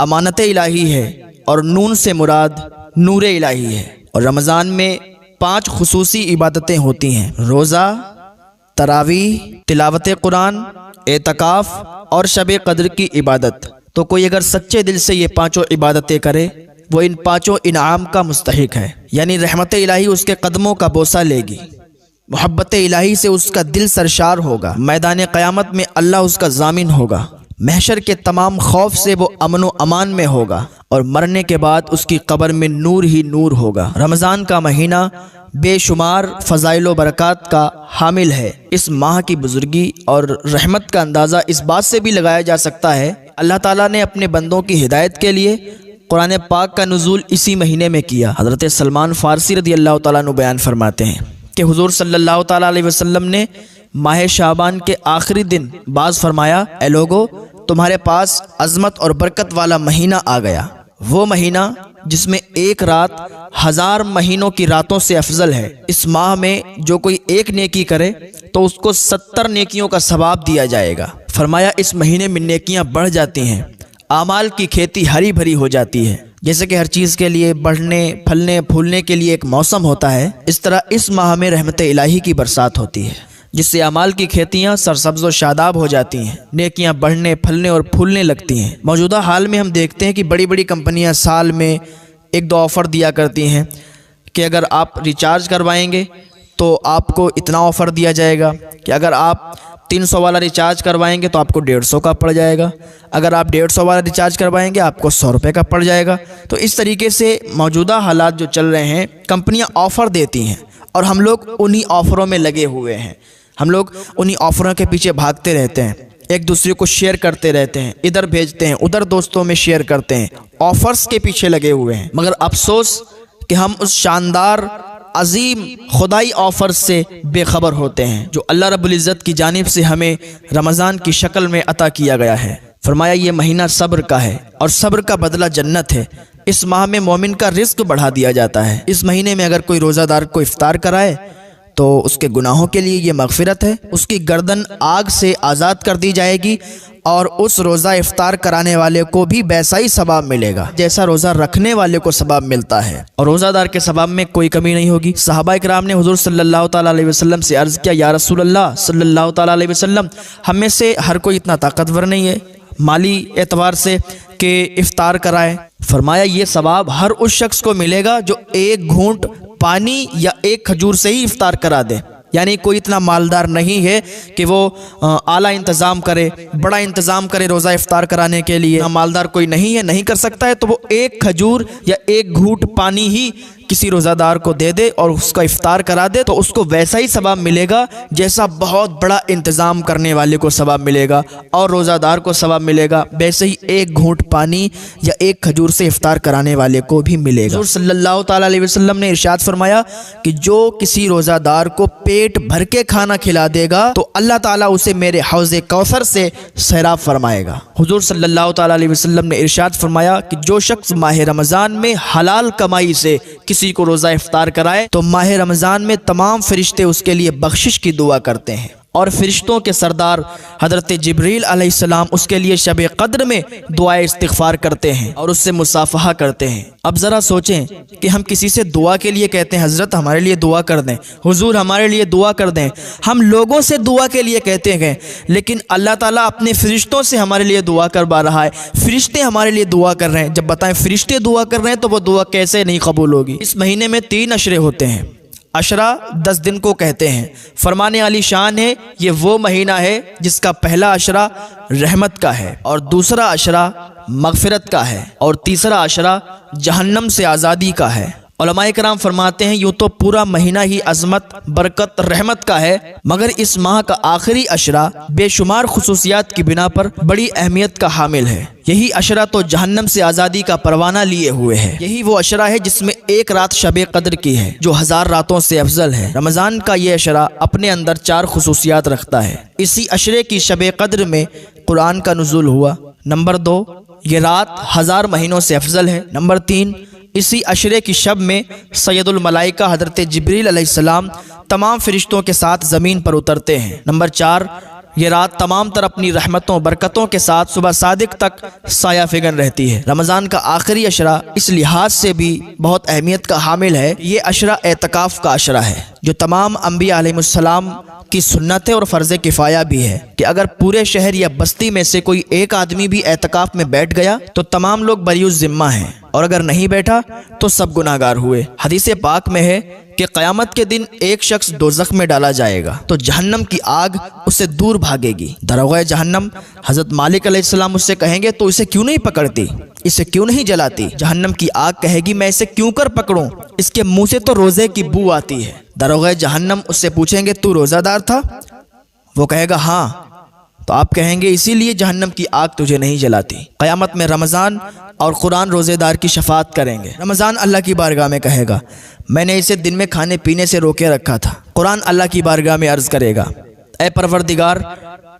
امانت الہی ہے اور نون سے مراد نور الہی ہے۔ اور رمضان میں 5 خصوصی عبادتیں ہوتی ہیں: روزہ، تراویح، تلاوت قرآن، اعتکاف اور شب قدر کی عبادت۔ تو کوئی اگر سچے دل سے یہ 5 عبادتیں کرے وہ ان 5 انعام کا مستحق ہے، یعنی رحمت الہی اس کے قدموں کا بوسہ لے گی، محبت الہی سے اس کا دل سرشار ہوگا، میدان قیامت میں اللہ اس کا ضامن ہوگا، محشر کے تمام خوف سے وہ امن و امان میں ہوگا، اور مرنے کے بعد اس کی قبر میں نور ہی نور ہوگا۔ رمضان کا مہینہ بے شمار فضائل و برکات کا حامل ہے۔ اس ماہ کی بزرگی اور رحمت کا اندازہ اس بات سے بھی لگایا جا سکتا ہے، اللہ تعالیٰ نے اپنے بندوں کی ہدایت کے لیے قرآن پاک کا نزول اسی مہینے میں کیا۔ حضرت سلمان فارسی رضی اللہ تعالیٰ عنہ بیان فرماتے ہیں کہ حضور صلی اللہ تعالیٰ علیہ وسلم نے ماہ شعبان کے آخری دن باز فرمایا، اے لوگو، تمہارے پاس عظمت اور برکت والا مہینہ آ گیا، وہ مہینہ جس میں ایک رات 1000 مہینوں کی راتوں سے افضل ہے۔ اس ماہ میں جو کوئی ایک نیکی کرے تو اس کو 70 نیکیوں کا ثواب دیا جائے گا۔ فرمایا اس مہینے میں نیکیاں بڑھ جاتی ہیں، اعمال کی کھیتی ہری بھری ہو جاتی ہے۔ جیسے کہ ہر چیز کے لیے بڑھنے پھلنے پھولنے کے لیے ایک موسم ہوتا ہے، اس طرح اس ماہ میں رحمت الہی کی برسات ہوتی ہے، جس سے اعمال کی کھیتیاں سرسبز و شاداب ہو جاتی ہیں، نیکیاں بڑھنے پھلنے اور پھولنے لگتی ہیں۔ موجودہ حال میں ہم دیکھتے ہیں کہ بڑی بڑی کمپنیاں سال میں 1-2 آفر دیا کرتی ہیں کہ اگر آپ ریچارج کروائیں گے تو آپ کو اتنا آفر دیا جائے گا، کہ اگر آپ 300 والا ریچارج کروائیں گے تو آپ کو 150 کا پڑ جائے گا، اگر آپ 150 والا ریچارج کروائیں گے آپ کو 100 روپے کا پڑ جائے گا۔ تو اس طریقے سے موجودہ حالات جو چل رہے ہیں، کمپنیاں آفر دیتی ہیں اور ہم لوگ انہی آفروں میں لگے ہوئے ہیں، ہم لوگ انہی آفروں کے پیچھے بھاگتے رہتے ہیں، ایک دوسرے کو شیئر کرتے رہتے ہیں، ادھر بھیجتے ہیں ادھر دوستوں میں شیئر کرتے ہیں، آفرز کے پیچھے لگے ہوئے ہیں۔ مگر افسوس کہ ہم اس شاندار عظیم خدائی آفر سے بے خبر ہوتے ہیں جو اللہ رب العزت کی جانب سے ہمیں رمضان کی شکل میں عطا کیا گیا ہے۔ فرمایا یہ مہینہ صبر کا ہے اور صبر کا بدلہ جنت ہے۔ اس ماہ میں مومن کا رزق بڑھا دیا جاتا ہے۔ اس مہینے میں اگر کوئی روزہ دار کو افطار کرائے تو اس کے گناہوں کے لیے یہ مغفرت ہے، اس کی گردن آگ سے آزاد کر دی جائے گی، اور اس روزہ افطار کرانے والے کو بھی ویسا ہی ثواب ملے گا جیسا روزہ رکھنے والے کو ثواب ملتا ہے، اور روزہ دار کے ثواب میں کوئی کمی نہیں ہوگی۔ صحابہ کرام نے حضور صلی اللہ تعالیٰ علیہ وسلم سے عرض کیا، یا رسول اللہ صلی اللہ تعالیٰ علیہ وسلم، ہم میں سے ہر کوئی اتنا طاقتور نہیں ہے مالی اعتبار سے کہ افطار کرائے۔ فرمایا یہ ثواب ہر اس شخص کو ملے گا جو ایک گھونٹ پانی یا ایک کھجور سے ہی افطار کرا دے، یعنی کوئی اتنا مالدار نہیں ہے کہ وہ اعلیٰ انتظام کرے، بڑا انتظام کرے روزہ افطار کرانے کے لیے، مالدار کوئی نہیں ہے، نہیں کر سکتا ہے، تو وہ ایک کھجور یا ایک گھونٹ پانی ہی کسی روزہ دار کو دے دے اور اس کا افطار کرا دے تو اس کو ویسا ہی ثواب ملے گا جیسا بہت بڑا انتظام کرنے والے کو ثواب ملے گا، اور روزہ دار کو ثواب ملے گا ویسے ہی ایک گھونٹ پانی یا ایک کھجور سے افطار کرانے والے کو بھی ملے گا۔ حضور صلی اللہ تعالیٰ علیہ وسلم نے ارشاد فرمایا کہ جو کسی روزہ دار کو پیٹ بھر کے کھانا کھلا دے گا تو اللہ تعالیٰ اسے میرے حوض کوثر سے سیراب فرمائے گا۔ حضور صلی اللہ تعالیٰ علیہ وسلم نے ارشاد فرمایا کہ جو شخص ماہ رمضان میں حلال کمائی سے کسی کو روزہ افطار کرائے تو ماہ رمضان میں تمام فرشتے اس کے لیے بخشش کی دعا کرتے ہیں، اور فرشتوں کے سردار حضرت جبریل علیہ السلام اس کے لیے شب قدر میں دعائے استغفار کرتے ہیں اور اس سے مصافحہ کرتے ہیں۔ اب ذرا سوچیں کہ ہم کسی سے دعا کے لیے کہتے ہیں حضرت ہمارے لیے دعا کر دیں، حضور ہمارے لیے دعا کر دیں، ہم لوگوں سے دعا کے لیے کہتے ہیں، لیکن اللہ تعالیٰ اپنے فرشتوں سے ہمارے لیے دعا کروا رہا ہے، فرشتے ہمارے لیے دعا کر رہے ہیں۔ جب بتائیں فرشتے دعا کر رہے ہیں تو وہ دعا کیسے نہیں قبول ہوگی؟ اس مہینے میں 3 عشرے ہوتے ہیں، عشرہ 10 دن کو کہتے ہیں۔ فرمانے علی شان ہے یہ وہ مہینہ ہے جس کا پہلا عشرہ رحمت کا ہے، اور دوسرا عشرہ مغفرت کا ہے، اور تیسرا عشرہ جہنم سے آزادی کا ہے۔ علماء کرام فرماتے ہیں یوں تو پورا مہینہ ہی عظمت برکت رحمت کا ہے، مگر اس ماہ کا آخری عشرہ بے شمار خصوصیات کی بنا پر بڑی اہمیت کا حامل ہے۔ یہی عشرہ تو جہنم سے آزادی کا پروانہ لیے ہوئے ہے۔ یہی وہ عشرہ ہے جس میں ایک رات شب قدر کی ہے جو 1000 راتوں سے افضل ہے۔ رمضان کا یہ عشرہ اپنے اندر 4 خصوصیات رکھتا ہے۔ اسی عشرے کی شب قدر میں قرآن کا نزول ہوا۔ نمبر 2، یہ رات 1000 مہینوں سے افضل ہے۔ نمبر 3، اسی عشرے کی شب میں سید الملائکہ حضرت جبریل علیہ السلام تمام فرشتوں کے ساتھ زمین پر اترتے ہیں۔ نمبر 4، یہ رات تمام تر اپنی رحمتوں برکتوں کے ساتھ صبح صادق تک سایہ فگن رہتی ہے۔ رمضان کا آخری عشرہ اس لحاظ سے بھی بہت اہمیت کا حامل ہے، یہ عشرہ اعتکاف کا عشرہ ہے، جو تمام انبیاء علیہ السلام کی سنت ہے اور فرض کفایہ بھی ہے کہ اگر پورے شہر یا بستی میں سے کوئی ایک آدمی بھی اعتکاف میں بیٹھ گیا تو تمام لوگ بری الذمہ ہیں، اور اگر نہیں بیٹھا تو سب گناہگار ہوئے۔ حدیث پاک میں ہے کہ قیامت کے دن ایک شخص دوزخ میں ڈالا جائے گا تو جہنم کی آگ اس سے دور بھاگے گی۔ دروغہ جہنم حضرت مالک علیہ السلام اس سے کہیں گے تو اسے کیوں نہیں پکڑتی، اسے کیوں نہیں جلاتی؟ جہنم کی آگ کہے گی میں اسے کیوں کر پکڑوں، اس کے منہ سے تو روزے کی بو آتی ہے۔ دروغہ جہنم اس سے پوچھیں گے تو روزہ دار تھا؟ وہ کہے گا ہاں، تو آپ کہیں گے اسی لیے جہنم کی آگ تجھے نہیں جلاتی۔ قیامت میں رمضان اور قرآن روزے دار کی شفاعت کریں گے۔ رمضان اللہ کی بارگاہ میں کہے گا میں نے اسے دن میں کھانے پینے سے روکے رکھا تھا۔ قرآن اللہ کی بارگاہ میں عرض کرے گا اے پروردگار،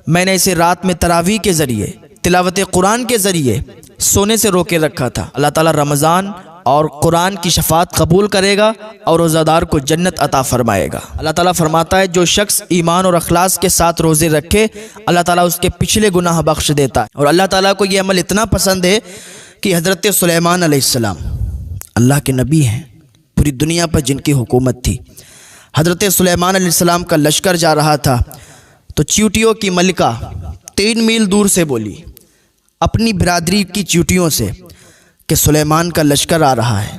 میں نے اسے رات میں تراویح کے ذریعے تلاوت قرآن کے ذریعے سونے سے روکے رکھا تھا۔ اللہ تعالیٰ رمضان اور قرآن کی شفاعت قبول کرے گا اور روزہ دار کو جنت عطا فرمائے گا۔ اللہ تعالیٰ فرماتا ہے جو شخص ایمان اور اخلاص کے ساتھ روزے رکھے اللہ تعالیٰ اس کے پچھلے گناہ بخش دیتا ہے۔ اور اللہ تعالیٰ کو یہ عمل اتنا پسند ہے کہ حضرت سلیمان علیہ السلام اللہ کے نبی ہیں، پوری دنیا پر جن کی حکومت تھی، حضرت سلیمان علیہ السلام کا لشکر جا رہا تھا تو چیونٹیوں کی ملکہ 3 میل دور سے بولی اپنی برادری کی چیونٹیوں سے کہ سلیمان کا لشکر آ رہا ہے،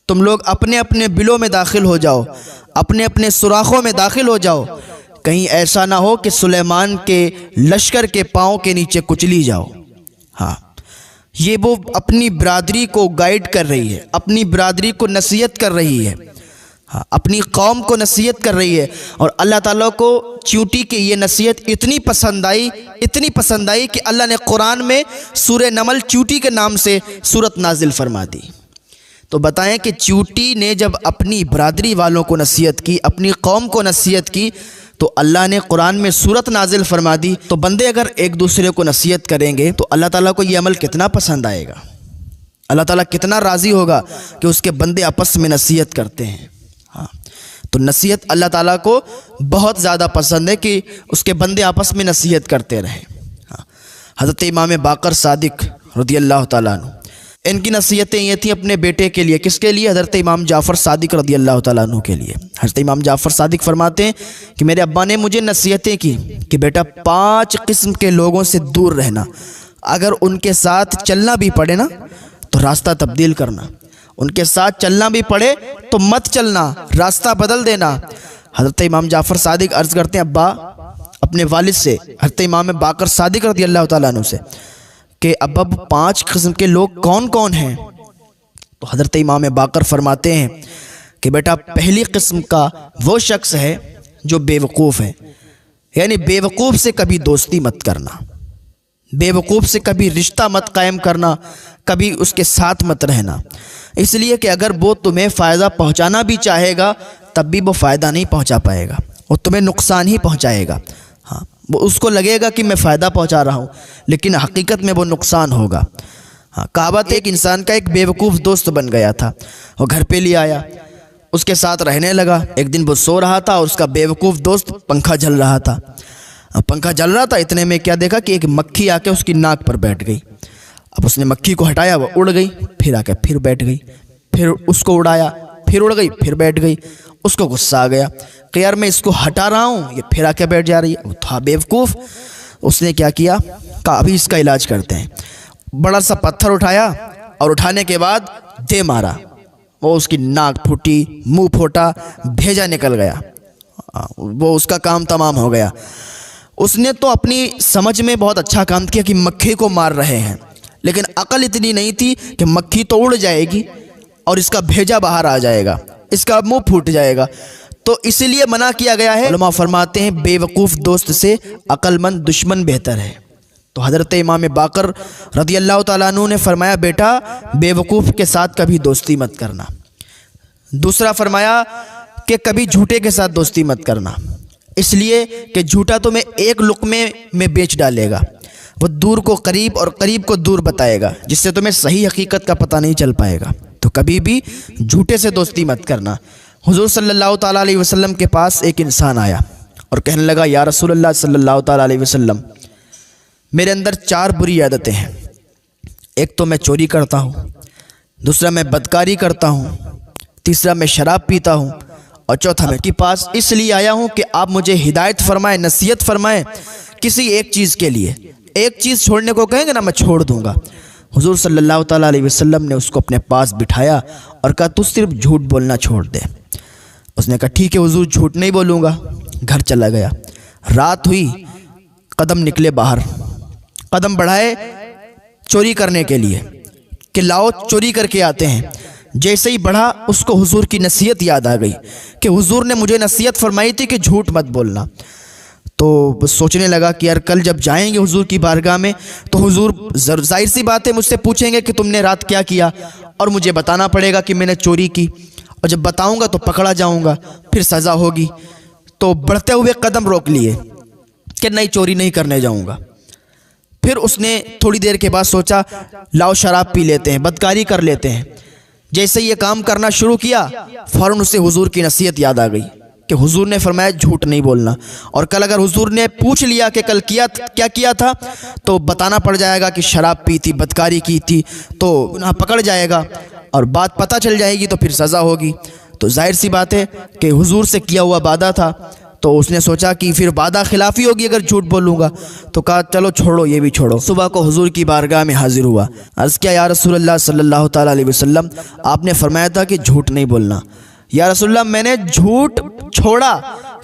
تم لوگ اپنے اپنے بلوں میں داخل ہو جاؤ، اپنے اپنے سوراخوں میں داخل ہو جاؤ، کہیں ایسا نہ ہو کہ سلیمان کے لشکر کے پاؤں کے نیچے کچلی جاؤ۔ ہاں، یہ وہ اپنی برادری کو گائیڈ کر رہی ہے، اپنی برادری کو نصیحت کر رہی ہے، ہاں اپنی قوم کو نصیحت کر رہی ہے۔ اور اللہ تعالیٰ کو چیونٹی کی یہ نصیحت اتنی پسند آئی کہ اللہ نے قرآن میں سورہ نمل چیونٹی کے نام سے سورت نازل فرما دی۔ تو بتائیں کہ چیونٹی نے جب اپنی برادری والوں کو نصیحت کی، اپنی قوم کو نصیحت کی، تو اللہ نے قرآن میں سورت نازل فرما دی۔ تو بندے اگر ایک دوسرے کو نصیحت کریں گے تو اللہ تعالیٰ کو یہ عمل کتنا پسند آئے گا، اللہ تعالیٰ کتنا راضی ہوگا کہ اس کے بندے آپس میں نصیحت کرتے ہیں۔ ہاں، تو نصیحت اللہ تعالیٰ کو بہت زیادہ پسند ہے کہ اس کے بندے آپس میں نصیحت کرتے رہیں۔ ہاں، حضرت امام باقر صادق رضی اللہ تعالیٰ عنہ، ان کی نصیحتیں یہ تھیں اپنے بیٹے کے لیے، کس کے لیے؟ حضرت امام جعفر صادق رضی اللہ تعالیٰ عنہ کے لیے۔ حضرت امام جعفر صادق فرماتے ہیں کہ میرے ابا نے مجھے نصیحتیں کی کہ بیٹا 5 قسم کے لوگوں سے دور رہنا، اگر ان کے ساتھ چلنا بھی پڑے نا تو راستہ تبدیل کرنا، ان کے ساتھ چلنا بھی پڑے تو مت چلنا، راستہ بدل دینا۔ حضرت امام جعفر صادق عرض کرتے ہیں ابا اپنے والد سے، حضرت امام باقر صادق رضی اللہ تعالیٰ عنہ سے، کہ ابا 5 قسم کے لوگ کون کون ہیں؟ تو حضرت امام باقر فرماتے ہیں کہ بیٹا پہلی قسم کا وہ شخص ہے جو بے وقوف ہے، یعنی بے وقوف سے کبھی دوستی مت کرنا، بے وقوف سے کبھی رشتہ مت قائم کرنا، کبھی اس کے ساتھ مت رہنا، اس لیے کہ اگر وہ تمہیں فائدہ پہنچانا بھی چاہے گا تب بھی وہ فائدہ نہیں پہنچا پائے گا، وہ تمہیں نقصان ہی پہنچائے گا۔ ہاں، وہ اس کو لگے گا کہ میں فائدہ پہنچا رہا ہوں لیکن حقیقت میں وہ نقصان ہوگا۔ ہاں، کعبۃ ایک انسان کا ایک بے وقوف دوست بن گیا تھا، وہ گھر پہ لے آیا، اس کے ساتھ رہنے لگا۔ ایک دن وہ سو رہا تھا اور اس کا بے وقوف دوست پنکھا جل رہا تھا، پنکھا جل رہا تھا، اتنے میں کیا دیکھا کہ ایک مکھی آ کے اس کی ناک پر بیٹھ گئی۔ اب اس نے مکھی کو ہٹایا، وہ اڑ گئی، پھر آ کے پھر بیٹھ گئی، پھر اس کو اڑایا، پھر اڑ گئی، پھر بیٹھ گئی۔ اس کو غصہ آ گیا کہ یار میں اس کو ہٹا رہا ہوں یہ پھر آ کے بیٹھ جا رہی ہے، وہ تھا بیوقوف۔ اس نے کیا کیا، کہا ابھی اس کا علاج کرتے ہیں۔ بڑا سا پتھر اٹھایا اور اٹھانے کے بعد دے مارا، وہ اس کی ناک پھوٹی، منہ پھوٹا، بھیجا نکل گیا، وہ اس کا کام تمام ہو گیا۔ اس نے تو اپنی سمجھ میں بہت اچھا کام کیا کہ مکھی کو مار رہے ہیں، لیکن عقل اتنی نہیں تھی کہ مکھی تو اڑ جائے گی اور اس کا بھیجا باہر آ جائے گا، اس کا منہ پھوٹ جائے گا، تو اسی لیے منع کیا گیا ہے۔ علماء فرماتے ہیں بے وقوف دوست سے عقل مند دشمن بہتر ہے۔ تو حضرت امام باقر رضی اللہ تعالیٰ عنہ نے فرمایا بیٹا بے وقوف کے ساتھ کبھی دوستی مت کرنا۔ دوسرا فرمایا کہ کبھی جھوٹے کے ساتھ دوستی مت کرنا، اس لیے کہ جھوٹا تمہیں ایک لقمے میں بیچ ڈالے گا، وہ دور کو قریب اور قریب کو دور بتائے گا، جس سے تمہیں صحیح حقیقت کا پتہ نہیں چل پائے گا۔ تو کبھی بھی جھوٹے سے دوستی مت کرنا۔ حضور صلی اللہ تعالیٰ علیہ وسلم کے پاس ایک انسان آیا اور کہنے لگا یا رسول اللہ صلی اللہ تعالیٰ علیہ وسلم، میرے اندر 4 بری عادتیں ہیں۔ ایک تو میں چوری کرتا ہوں، دوسرا میں بدکاری کرتا ہوں، تیسرا میں شراب پیتا ہوں، اور چوتھا میں کے پاس اس لیے آیا ہوں کہ آپ مجھے ہدایت فرمائیں، نصیحت فرمائیں کسی ایک چیز کے لیے۔ ایک چیز چھوڑنے کو کہیں گے نا، میں چھوڑ دوں گا۔ حضور صلی اللہ تعالیٰ علیہ وسلم نے اس کو اپنے پاس بٹھایا اور کہا تو صرف جھوٹ بولنا چھوڑ دے۔ اس نے کہا ٹھیک ہے حضور، جھوٹ نہیں بولوں گا۔ گھر چلا گیا۔ رات ہوئی، قدم نکلے باہر، قدم بڑھائے چوری کرنے کے لیے کہ لاؤ چوری کر کے آتے ہیں۔ جیسے ہی بڑھا اس کو حضور کی نصیحت یاد آ گئی کہ حضور نے مجھے نصیحت فرمائی تھی کہ جھوٹ مت بولنا۔ تو بس سوچنے لگا کہ یار کل جب جائیں گے حضور کی بارگاہ میں تو حضور ظاہر سی بات ہے مجھ سے پوچھیں گے کہ تم نے رات کیا کیا، اور مجھے بتانا پڑے گا کہ میں نے چوری کی، اور جب بتاؤں گا تو پکڑا جاؤں گا، پھر سزا ہوگی۔ تو بڑھتے ہوئے قدم روک لیے کہ نہیں، چوری نہیں کرنے جاؤں گا۔ پھر اس نے تھوڑی دیر کے بعد سوچا لاؤ شراب پی لیتے ہیں، بدکاری کر لیتے ہیں۔ جیسے یہ کام کرنا شروع کیا فوراً اسے حضور کی نصیحت یاد آ گئی کہ حضور نے فرمایا جھوٹ نہیں بولنا، اور کل اگر حضور نے پوچھ لیا کہ کل کیا کیا تھا تو بتانا پڑ جائے گا کہ شراب پی تھی، بدکاری کی تھی، تو گناہ پکڑ جائے گا، اور بات پتہ چل جائے گی تو پھر سزا ہوگی۔ تو ظاہر سی بات ہے کہ حضور سے کیا ہوا وعدہ تھا، تو اس نے سوچا کہ پھر وعدہ خلافی ہوگی اگر جھوٹ بولوں گا، تو کہا چلو چھوڑو، یہ بھی چھوڑو۔ صبح کو حضور کی بارگاہ میں حاضر ہوا، عرض کیا یا رسول اللہ صلی اللہ تعالیٰ علیہ وسلم، آپ نے فرمایا تھا کہ جھوٹ نہیں بولنا۔ یا رسول اللہ میں نے جھوٹ چھوڑا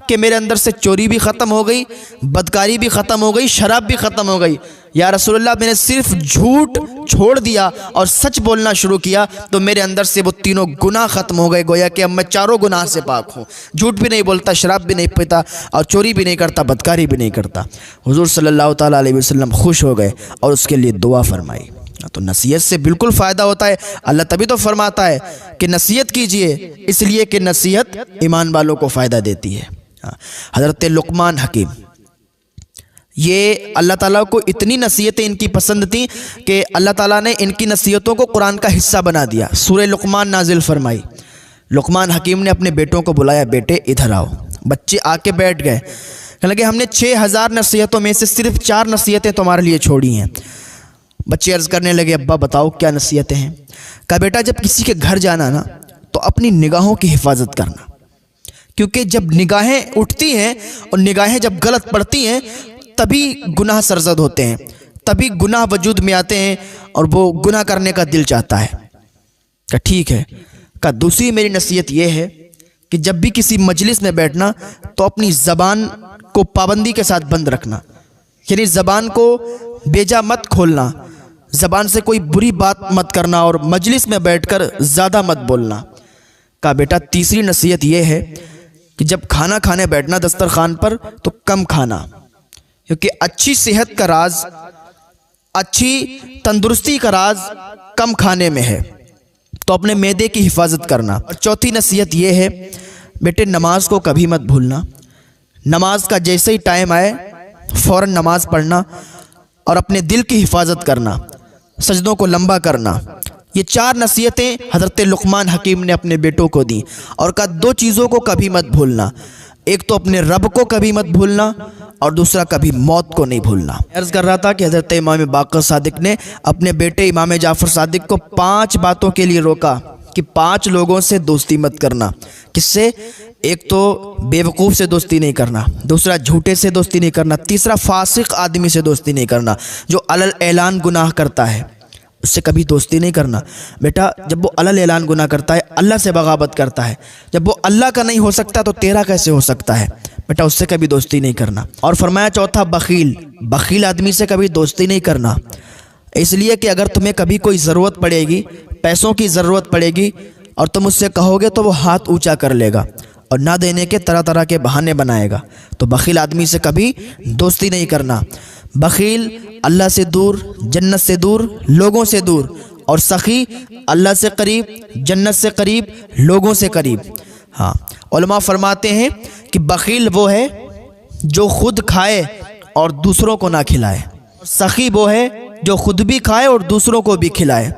کہ میرے اندر سے چوری بھی ختم ہو گئی، بدکاری بھی ختم ہو گئی، شراب بھی ختم ہو گئی۔ یا رسول اللہ میں نے صرف جھوٹ چھوڑ دیا اور سچ بولنا شروع کیا تو میرے اندر سے وہ تینوں گناہ ختم ہو گئے، گویا کہ اب میں چاروں گناہ سے پاک ہوں، جھوٹ بھی نہیں بولتا، شراب بھی نہیں پیتا، اور چوری بھی نہیں کرتا، بدکاری بھی نہیں کرتا۔ حضور صلی اللہ تعالیٰ علیہ وسلم خوش ہو گئے اور اس کے لیے دعا فرمائی۔ تو نصیحت سے بالکل فائدہ ہوتا ہے، اللہ تبھی تو فرماتا ہے کہ نصیحت کیجئے، اس لیے کہ نصیحت ایمان والوں کو فائدہ دیتی ہے۔ حضرت لقمان حکیم، یہ اللہ تعالیٰ کو اتنی نصیحتیں ان کی پسند تھیں کہ اللہ تعالیٰ نے ان کی نصیحتوں کو قرآن کا حصہ بنا دیا، سورہ لقمان نازل فرمائی۔ لقمان حکیم نے اپنے بیٹوں کو بلایا، بیٹے ادھر آؤ۔ بچے آ کے بیٹھ گئے، کہنے لگے ہم نے 6000 نصیحتوں میں سے صرف 4 نصیحتیں تمہارے لیے چھوڑی ہیں۔ بچے عرض کرنے لگے ابا بتاؤ کیا نصیحتیں ہیں؟ کہا بیٹا جب کسی کے گھر جانا نا تو اپنی نگاہوں کی حفاظت کرنا، کیونکہ جب نگاہیں اٹھتی ہیں اور نگاہیں جب غلط پڑتی ہیں تبھی گناہ سرزد ہوتے ہیں، تبھی گناہ وجود میں آتے ہیں اور وہ گناہ کرنے کا دل چاہتا ہے۔ کہا ٹھیک ہے۔ کہا دوسری میری نصیحت یہ ہے کہ جب بھی کسی مجلس میں بیٹھنا تو اپنی زبان کو پابندی کے ساتھ بند رکھنا، یعنی زبان کو بیجا مت کھولنا، زبان سے کوئی بری بات مت کرنا، اور مجلس میں بیٹھ کر زیادہ مت بولنا۔ کہا بیٹا تیسری نصیحت یہ ہے کہ جب کھانا کھانے بیٹھنا دسترخوان پر تو کم کھانا، کیونکہ اچھی صحت کا راز، اچھی تندرستی کا راز کم کھانے میں ہے، تو اپنے معدے کی حفاظت کرنا۔ اور چوتھی نصیحت یہ ہے بیٹے نماز کو کبھی مت بھولنا، نماز کا جیسے ہی ٹائم آئے فوراً نماز پڑھنا، اور اپنے دل کی حفاظت کرنا، سجدوں کو لمبا کرنا۔ یہ 4 نصیحتیں حضرت لقمان حکیم نے اپنے بیٹوں کو دیں، اور کہا 2 چیزوں کو کبھی مت بھولنا، ایک تو اپنے رب کو کبھی مت بھولنا، اور دوسرا کبھی موت کو نہیں بھولنا۔ عرض کر رہا تھا کہ حضرت امام باقر صادق نے اپنے بیٹے امام جعفر صادق کو 5 باتوں کے لیے روکا کہ 5 لوگوں سے دوستی مت کرنا۔ کس سے؟ ایک تو بے وقوف سے دوستی نہیں کرنا، دوسرا جھوٹے سے دوستی نہیں کرنا، تیسرا فاسق آدمی سے دوستی نہیں کرنا جو علل اعلان گناہ کرتا ہے، اس سے کبھی دوستی نہیں کرنا۔ بیٹا جب وہ علل اعلان گناہ کرتا ہے، اللہ سے بغاوت کرتا ہے، جب وہ اللہ کا نہیں ہو سکتا تو تیرا کیسے ہو سکتا ہے؟ بیٹا اس سے کبھی دوستی نہیں کرنا۔ اور فرمایا چوتھا بخیل آدمی سے کبھی دوستی نہیں کرنا، اس لیے کہ اگر تمہیں کبھی کوئی ضرورت پڑے گی، پیسوں کی ضرورت پڑے گی، اور تم اس سے کہو گے تو وہ ہاتھ اونچا کر لے گا اور نہ دینے کے طرح طرح کے بہانے بنائے گا، تو بخیل آدمی سے کبھی دوستی نہیں کرنا۔ بخیل اللہ سے دور، جنت سے دور، لوگوں سے دور، اور سخی اللہ سے قریب، جنت سے قریب، لوگوں سے قریب۔ ہاں علماء فرماتے ہیں کہ بخیل وہ ہے جو خود کھائے اور دوسروں کو نہ کھلائے، سخی وہ ہے جو خود بھی کھائے اور دوسروں کو بھی کھلائے،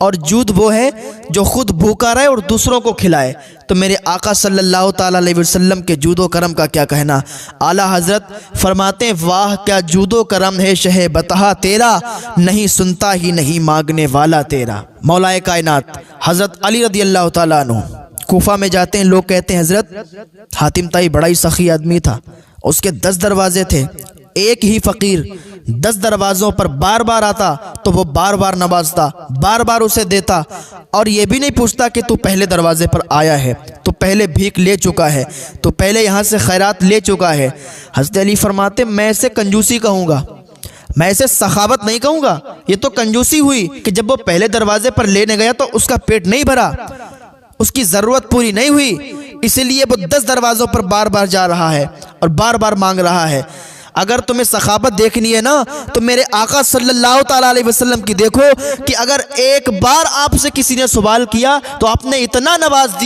اور جود وہ ہے جو خود بھوکا رہے اور دوسروں کو کھلائے۔ تو میرے آقا صلی اللہ تعالیٰ علیہ وسلم کے جود و کرم کا کیا کہنا۔ اعلیٰ حضرت فرماتے ہیں واہ کیا جود و کرم ہے شہ بتہا تیرا، نہیں سنتا ہی نہیں مانگنے والا تیرا۔ مولا کائنات حضرت علی رضی اللہ تعالیٰ عنہ کوفہ میں جاتے ہیں، لوگ کہتے ہیں حضرت حاتم طائی بڑا ہی سخی آدمی تھا، اس کے 10 دروازے تھے، ایک ہی فقیر 10 دروازوں پر بار بار آتا تو وہ بار بار نوازتا، بار بار اسے دیتا، اور یہ بھی نہیں پوچھتا کہ تو پہلے دروازے پر آیا ہے، تو پہلے بھیک لے چکا ہے، تو پہلے یہاں سے خیرات لے چکا ہے۔ حضرت علی فرماتے میں اسے کنجوسی کہوں گا، میں اسے سخاوت نہیں کہوں گا، یہ تو کنجوسی ہوئی کہ جب وہ پہلے دروازے پر لینے گیا تو اس کا پیٹ نہیں بھرا، اس کی ضرورت پوری نہیں ہوئی، اسی لیے وہ 10 دروازوں پر بار بار جا رہا ہے اور بار بار مانگ رہا ہے۔ اگر تمہیں سخاوت دیکھنی ہے نا تو میرے آقا صلی اللہ تعالیٰ علیہ وسلم کی دیکھو کہ اگر ایک بار آپ سے کسی نے سوال کیا تو آپ نے اتنا نواز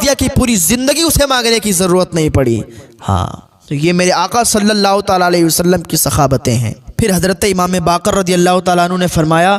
دیا کہ پوری زندگی اسے مانگنے کی ضرورت نہیں پڑی۔ ہاں تو یہ میرے آقا صلی اللہ تعالیٰ علیہ وسلم کی سخاوتیں ہیں۔ پھر حضرت امام باقر رضی اللہ تعالیٰ عنہ نے فرمایا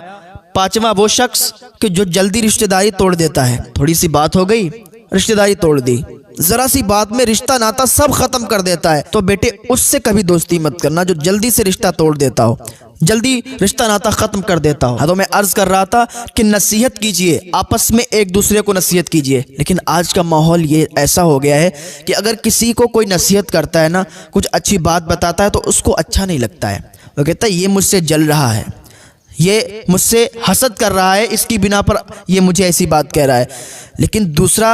5واں وہ شخص کہ جو جلدی رشتہ داری توڑ دیتا ہے، تھوڑی سی بات ہو گئی رشتہ داری توڑ دی، ذرا سی بات میں رشتہ ناتا سب ختم کر دیتا ہے، تو بیٹے اس سے کبھی دوستی مت کرنا جو جلدی سے رشتہ توڑ دیتا ہو، جلدی رشتہ ناتا ختم کر دیتا ہو۔ تو میں عرض کر رہا تھا کہ نصیحت کیجئے، آپس میں ایک دوسرے کو نصیحت کیجئے، لیکن آج کا ماحول یہ ایسا ہو گیا ہے کہ اگر کسی کو کوئی نصیحت کرتا ہے نا، کچھ اچھی بات بتاتا ہے تو اس کو اچھا نہیں لگتا ہے، وہ کہتا ہے یہ مجھ سے جل رہا ہے، یہ مجھ سے حسد کر رہا ہے، اس کی بنا پر یہ مجھے ایسی بات کہہ رہا ہے۔ لیکن دوسرا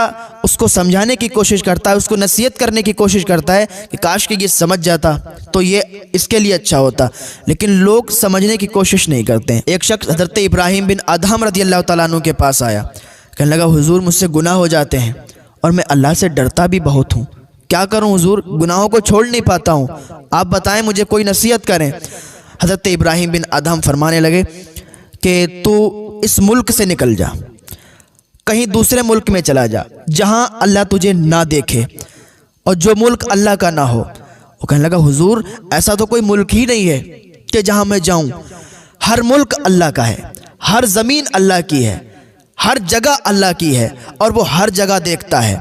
اس کو سمجھانے کی کوشش کرتا ہے، اس کو نصیحت کرنے کی کوشش کرتا ہے کہ کاش کہ یہ سمجھ جاتا تو یہ اس کے لیے اچھا ہوتا، لیکن لوگ سمجھنے کی کوشش نہیں کرتے ہیں۔ ایک شخص حضرت ابراہیم بن ادہم رضی اللہ تعالیٰ عنہ کے پاس آیا، کہنے لگا حضور مجھ سے گناہ ہو جاتے ہیں اور میں اللہ سے ڈرتا بھی بہت ہوں، کیا کروں حضور، گناہوں کو چھوڑ نہیں پاتا ہوں، آپ بتائیں مجھے کوئی نصیحت کریں۔ حضرت ابراہیم بن ادہم فرمانے لگے کہ تو اس ملک سے نکل جا، کہیں دوسرے ملک میں چلا جا جہاں اللہ تجھے نہ دیکھے اور جو ملک اللہ کا نہ ہو۔ وہ کہنے لگا حضور ایسا تو کوئی ملک ہی نہیں ہے کہ جہاں میں جاؤں، ہر ملک اللہ کا ہے، ہر زمین اللہ کی ہے، ہر جگہ اللہ کی ہے اور وہ ہر جگہ دیکھتا ہے،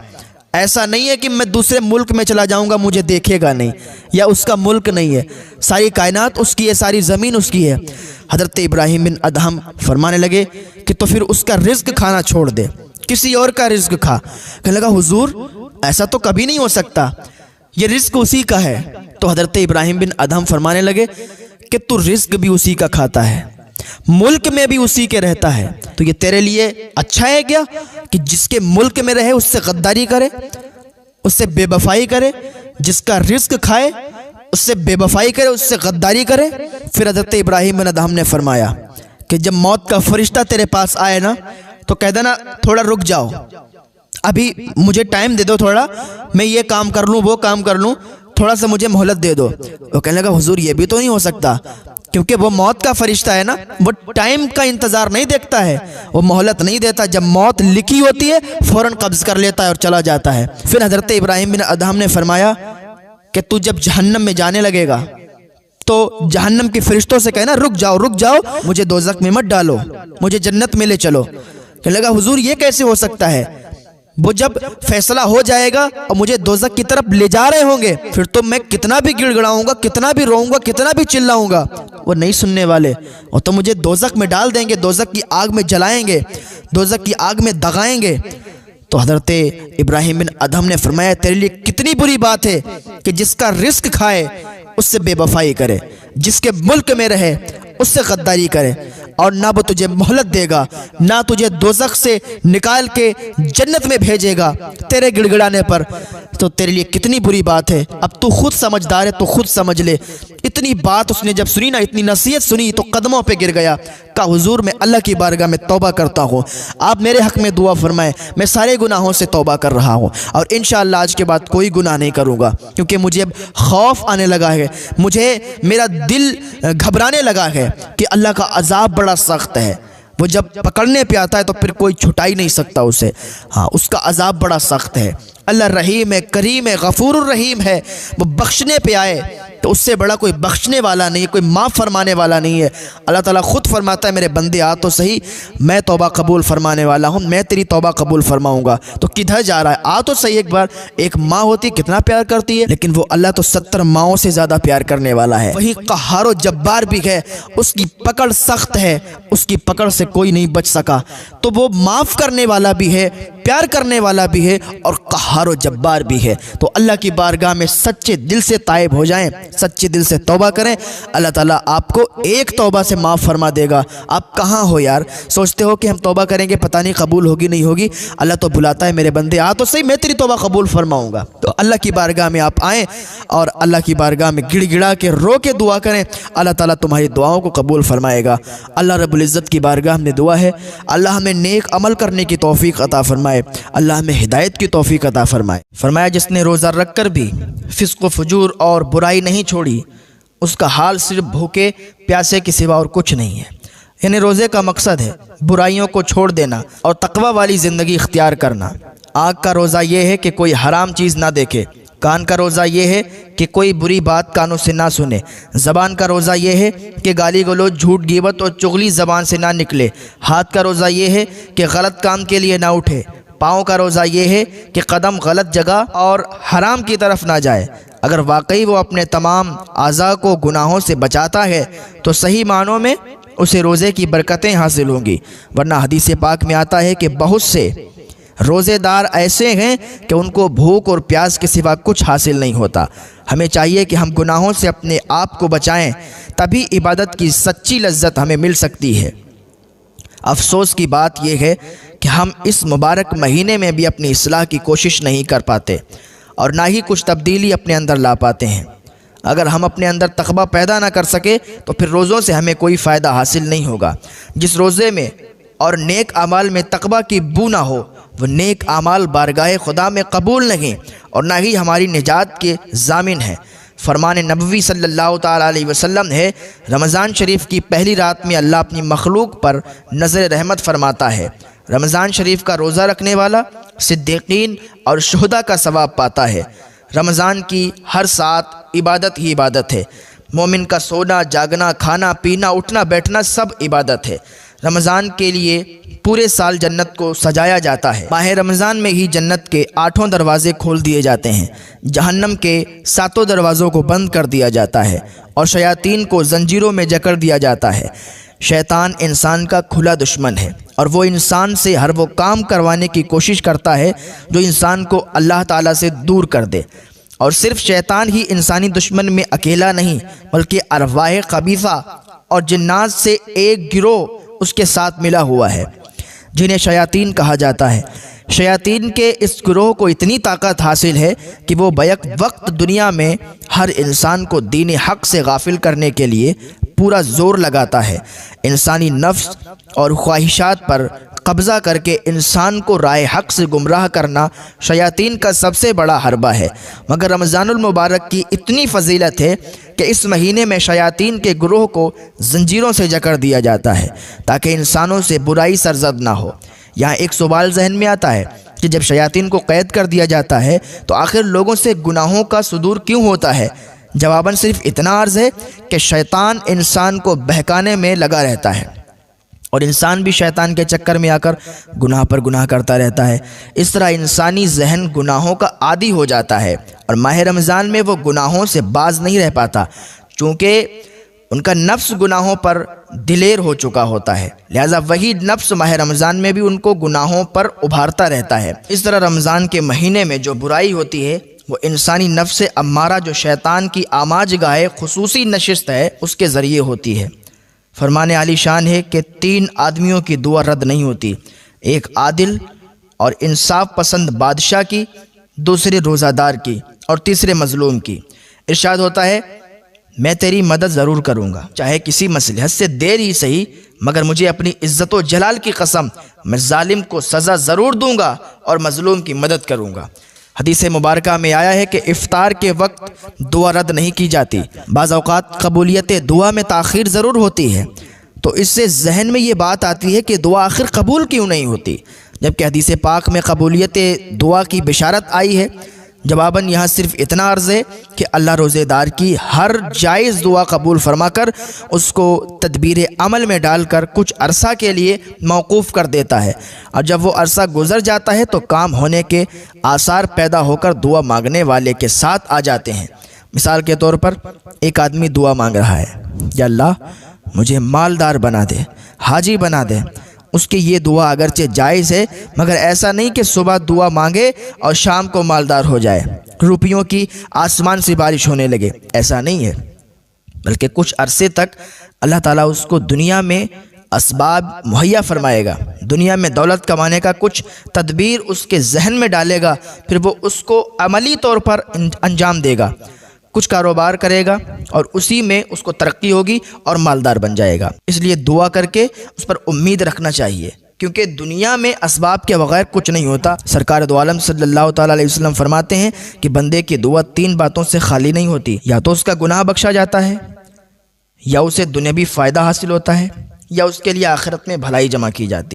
ایسا نہیں ہے کہ میں دوسرے ملک میں چلا جاؤں گا مجھے دیکھے گا نہیں، یا اس کا ملک نہیں ہے، ساری کائنات اس کی ہے، ساری زمین اس کی ہے۔ حضرت ابراہیم بن ادہم فرمانے لگے کہ تو پھر اس کا رزق کھانا چھوڑ دے، کسی اور کا رزق کھا۔ کہنے لگا حضور ایسا تو کبھی نہیں ہو سکتا، یہ رزق اسی کا ہے۔ تو حضرت ابراہیم بن ادہم فرمانے لگے کہ تو رزق بھی اسی کا کھاتا ہے، ملک میں بھی اسی کے رہتا ہے، تو یہ تیرے لیے اچھا ہے کیا کہ جس کے ملک میں رہے اس سے غداری کرے، اس سے بے وفائی کرے، جس کا رزق کھائے اس سے بے وفائی کرے، اس سے غداری کرے۔ پھر حضرت ابراہیم بن ادہم نے فرمایا کہ جب موت کا فرشتہ تیرے پاس آئے نا تو کہہ دینا تھوڑا رک جاؤ، ابھی مجھے ٹائم دے دو، تھوڑا میں یہ کام کر لوں وہ کام کر لوں، تھوڑا سا مجھے مہلت دے دو۔ وہ کہنے لگا حضور یہ بھی تو نہیں ہو سکتا، کیونکہ وہ موت کا فرشتہ ہے نا، وہ ٹائم کا انتظار نہیں دیکھتا ہے، وہ مہلت نہیں دیتا، جب موت لکھی ہوتی ہے فوراً قبض کر لیتا ہے اور چلا جاتا ہے۔ پھر حضرت ابراہیم بن ادہم نے فرمایا کہ تو جب جہنم میں جانے لگے گا تو جہنم کے فرشتوں سے کہنا رک جاؤ، مجھے دوزخ میں مت ڈالو، مجھے جنت میں لے چلو۔ کہنے لگا حضور یہ کیسے ہو سکتا ہے، وہ جب فیصلہ ہو جائے گا اور مجھے دوزخ کی طرف لے جا رہے ہوں گے پھر تو میں کتنا بھی گڑ گڑاؤں گا، کتنا بھی روؤں گا، کتنا بھی چلاؤں گا، وہ نہیں سننے والے، وہ تو مجھے دوزخ میں ڈال دیں گے، دوزخ کی آگ میں جلائیں گے، دوزخ کی آگ میں دغائیں گے۔ تو حضرت ابراہیم بن ادہم نے فرمایا تیرے لیے کتنی بری بات ہے کہ جس کا رزق کھائے اس سے بے وفائی کرے، جس کے ملک میں رہے اس سے غداری کرے، اور نہ وہ تجھے مہلت دے گا، نہ تجھے دوزخ سے نکال کے جنت میں بھیجے گا تیرے گڑ گڑانے پر۔ تو تیرے لیے کتنی بری بات ہے، اب تو خود سمجھدار ہے تو خود سمجھ لے۔ اتنی بات اس نے جب سنی نا، اتنی نصیحت سنی تو قدموں پہ گر گیا، کہا حضور میں اللہ کی بارگاہ میں توبہ کرتا ہوں، آپ میرے حق میں دعا فرمائیں، میں سارے گناہوں سے توبہ کر رہا ہوں اور انشاءاللہ آج کے بعد کوئی گناہ نہیں کروں گا، کیونکہ مجھے اب خوف آنے لگا ہے، مجھے میرا دل گھبرانے لگا ہے کہ اللہ کا عذاب بڑا سخت ہے، وہ جب پکڑنے پہ آتا ہے تو پھر کوئی چھٹا ہی نہیں سکتا اسے، ہاں اس کا عذاب بڑا سخت ہے۔ اللہ رحیم ہے، کریم ہے، غفور الرحیم ہے، وہ بخشنے پہ آئے تو اس سے بڑا کوئی بخشنے والا نہیں ہے، کوئی معاف فرمانے والا نہیں ہے۔ اللہ تعالیٰ خود فرماتا ہے میرے بندے آ تو صحیح، میں توبہ قبول فرمانے والا ہوں، میں تیری توبہ قبول فرماؤں گا۔ تو کدھر جا رہا ہے؟ آ تو صحیح ایک بار۔ ایک ماں ہوتی کتنا پیار کرتی ہے، لیکن وہ اللہ تو 70 ماؤں سے زیادہ پیار کرنے والا ہے۔ وہی قہار و جبار بھی ہے، اس کی پکڑ سخت ہے، اس کی پکڑ سے کوئی نہیں بچ سکا۔ تو وہ معاف کرنے والا بھی ہے، پیار کرنے والا بھی ہے، اور قہار و جبار بھی ہے۔ تو اللہ کی بارگاہ میں سچے دل سے تائب ہو جائیں، سچے دل سے توبہ کریں، اللہ تعالیٰ آپ کو ایک توبہ سے معاف فرما دے گا۔ آپ کہاں ہو یار؟ سوچتے ہو کہ ہم توبہ کریں گے پتہ نہیں قبول ہوگی نہیں ہوگی۔ اللہ تو بلاتا ہے میرے بندے آ تو صحیح، میں تیری توبہ قبول فرماؤں گا۔ تو اللہ کی بارگاہ میں آپ آئیں اور اللہ کی بارگاہ میں گڑ گڑا کے رو کے دعا کریں، اللہ تعالیٰ تمہاری دعاؤں کو قبول فرمائے گا۔ اللہ رب العزت کی بارگاہ میں دعا ہے اللہ ہمیں نیک عمل کرنے کی توفیق عطا فرمائے، اللہ ہمیں ہدایت کی توفیق عطا فرمائے۔ فرمایا جس نے روزہ رکھ کر بھی فسق و فجور اور برائی نہیں چھوڑی، اس کا حال صرف بھوکے پیاسے کے سوا اور کچھ نہیں ہے۔ یعنی روزے کا مقصد ہے برائیوں کو چھوڑ دینا اور تقوی والی زندگی اختیار کرنا۔ آنکھ کا روزہ یہ ہے کہ کوئی حرام چیز نہ دیکھے، کان کا روزہ یہ ہے کہ کوئی بری بات کانوں سے نہ سنے، زبان کا روزہ یہ ہے کہ گالی گلوچ، جھوٹ، غیبت اور چغلی زبان سے نہ نکلے، ہاتھ کا روزہ یہ ہے کہ غلط کام کے لیے نہ اٹھے، پاؤں کا روزہ یہ ہے کہ قدم غلط جگہ اور حرام کی طرف نہ جائے۔ اگر واقعی وہ اپنے تمام اعضاء کو گناہوں سے بچاتا ہے تو صحیح معنوں میں اسے روزے کی برکتیں حاصل ہوں گی، ورنہ حدیث پاک میں آتا ہے کہ بہت سے روزے دار ایسے ہیں کہ ان کو بھوک اور پیاس کے سوا کچھ حاصل نہیں ہوتا۔ ہمیں چاہیے کہ ہم گناہوں سے اپنے آپ کو بچائیں، تبھی عبادت کی سچی لذت ہمیں مل سکتی ہے۔ افسوس کی بات یہ ہے کہ ہم اس مبارک مہینے میں بھی اپنی اصلاح کی کوشش نہیں کر پاتے اور نہ ہی کچھ تبدیلی اپنے اندر لا پاتے ہیں۔ اگر ہم اپنے اندر تقویٰ پیدا نہ کر سکے تو پھر روزوں سے ہمیں کوئی فائدہ حاصل نہیں ہوگا۔ جس روزے میں اور نیک اعمال میں تقویٰ کی بو نہ ہو، وہ نیک اعمال بارگاہ خدا میں قبول نہیں اور نہ ہی ہماری نجات کے ضامن ہیں۔ فرمان نبوی صلی اللہ تعالیٰ علیہ وسلم ہے، رمضان شریف کی پہلی رات میں اللہ اپنی مخلوق پر نظر رحمت فرماتا ہے۔ رمضان شریف کا روزہ رکھنے والا صدیقین اور شہداء کا ثواب پاتا ہے۔ رمضان کی ہر ساعت عبادت ہی عبادت ہے۔ مومن کا سونا، جاگنا، کھانا، پینا، اٹھنا، بیٹھنا سب عبادت ہے۔ رمضان کے لیے پورے سال جنت کو سجایا جاتا ہے۔ ماہ رمضان میں ہی جنت کے 8 دروازے کھول دیے جاتے ہیں، جہنم کے 7 دروازوں کو بند کر دیا جاتا ہے اور شیاطین کو زنجیروں میں جکڑ دیا جاتا ہے۔ شیطان انسان کا کھلا دشمن ہے اور وہ انسان سے ہر وہ کام کروانے کی کوشش کرتا ہے جو انسان کو اللہ تعالیٰ سے دور کر دے۔ اور صرف شیطان ہی انسانی دشمن میں اکیلا نہیں، بلکہ ارواح خبیثہ اور جنات سے ایک گروہ اس کے ساتھ ملا ہوا ہے جنہیں شیاطین کہا جاتا ہے۔ شیاطین کے اس گروہ کو اتنی طاقت حاصل ہے کہ وہ بیک وقت دنیا میں ہر انسان کو دین حق سے غافل کرنے کے لیے پورا زور لگاتا ہے۔ انسانی نفس اور خواہشات پر قبضہ کر کے انسان کو رائے حق سے گمراہ کرنا شیاطین کا سب سے بڑا حربہ ہے۔ مگر رمضان المبارک کی اتنی فضیلت ہے کہ اس مہینے میں شیاطین کے گروہ کو زنجیروں سے جکڑ دیا جاتا ہے تاکہ انسانوں سے برائی سرزد نہ ہو۔ یہاں ایک سوال ذہن میں آتا ہے کہ جب شیاطین کو قید کر دیا جاتا ہے تو آخر لوگوں سے گناہوں کا صدور کیوں ہوتا ہے؟ جواباً صرف اتنا عرض ہے کہ شیطان انسان کو بہکانے میں لگا رہتا ہے اور انسان بھی شیطان کے چکر میں آ کر گناہ پر گناہ کرتا رہتا ہے۔ اس طرح انسانی ذہن گناہوں کا عادی ہو جاتا ہے اور ماہ رمضان میں وہ گناہوں سے باز نہیں رہ پاتا، چونکہ ان کا نفس گناہوں پر دلیر ہو چکا ہوتا ہے، لہذا وہی نفس ماہ رمضان میں بھی ان کو گناہوں پر ابھارتا رہتا ہے۔ اس طرح رمضان کے مہینے میں جو برائی ہوتی ہے وہ انسانی نفس امارہ جو شیطان کی آماج گاہ خصوصی نشست ہے اس کے ذریعے ہوتی ہے۔ فرمان عالی شان ہے کہ 3 آدمیوں کی دعا رد نہیں ہوتی، ایک عادل اور انصاف پسند بادشاہ کی، دوسرے روزہ دار کی اور تیسرے مظلوم کی۔ ارشاد ہوتا ہے میں تیری مدد ضرور کروں گا، چاہے کسی مصلحت سے دیر ہی صحیح، مگر مجھے اپنی عزت و جلال کی قسم میں ظالم کو سزا ضرور دوں گا اور مظلوم کی مدد کروں گا۔ حدیث مبارکہ میں آیا ہے کہ افطار کے وقت دعا رد نہیں کی جاتی، بعض اوقات قبولیت دعا میں تاخیر ضرور ہوتی ہے، تو اس سے ذہن میں یہ بات آتی ہے کہ دعا آخر قبول کیوں نہیں ہوتی، جبکہ حدیث پاک میں قبولیت دعا کی بشارت آئی ہے۔ جواباً یہاں صرف اتنا عرض ہے کہ اللہ روزے دار کی ہر جائز دعا قبول فرما کر اس کو تدبیر عمل میں ڈال کر کچھ عرصہ کے لیے موقوف کر دیتا ہے، اور جب وہ عرصہ گزر جاتا ہے تو کام ہونے کے آثار پیدا ہو کر دعا مانگنے والے کے ساتھ آ جاتے ہیں۔ مثال کے طور پر ایک آدمی دعا مانگ رہا ہے، یا اللہ مجھے مالدار بنا دے، حاجی بنا دے۔ اس کی یہ دعا اگرچہ جائز ہے، مگر ایسا نہیں کہ صبح دعا مانگے اور شام کو مالدار ہو جائے، روپیوں کی آسمان سے بارش ہونے لگے، ایسا نہیں ہے، بلکہ کچھ عرصے تک اللہ تعالیٰ اس کو دنیا میں اسباب مہیا فرمائے گا، دنیا میں دولت کمانے کا کچھ تدبیر اس کے ذہن میں ڈالے گا، پھر وہ اس کو عملی طور پر انجام دے گا، کچھ کاروبار کرے گا اور اسی میں اس کو ترقی ہوگی اور مالدار بن جائے گا۔ اس لیے دعا کر کے اس پر امید رکھنا چاہیے، کیونکہ دنیا میں اسباب کے بغیر کچھ نہیں ہوتا۔ سرکار دو عالم صلی اللہ تعالیٰ علیہ وسلم فرماتے ہیں کہ بندے کی دعا 3 باتوں سے خالی نہیں ہوتی، یا تو اس کا گناہ بخشا جاتا ہے، یا اسے دنیاوی فائدہ حاصل ہوتا ہے، یا اس کے لیے آخرت میں بھلائی جمع کی جاتی ہے۔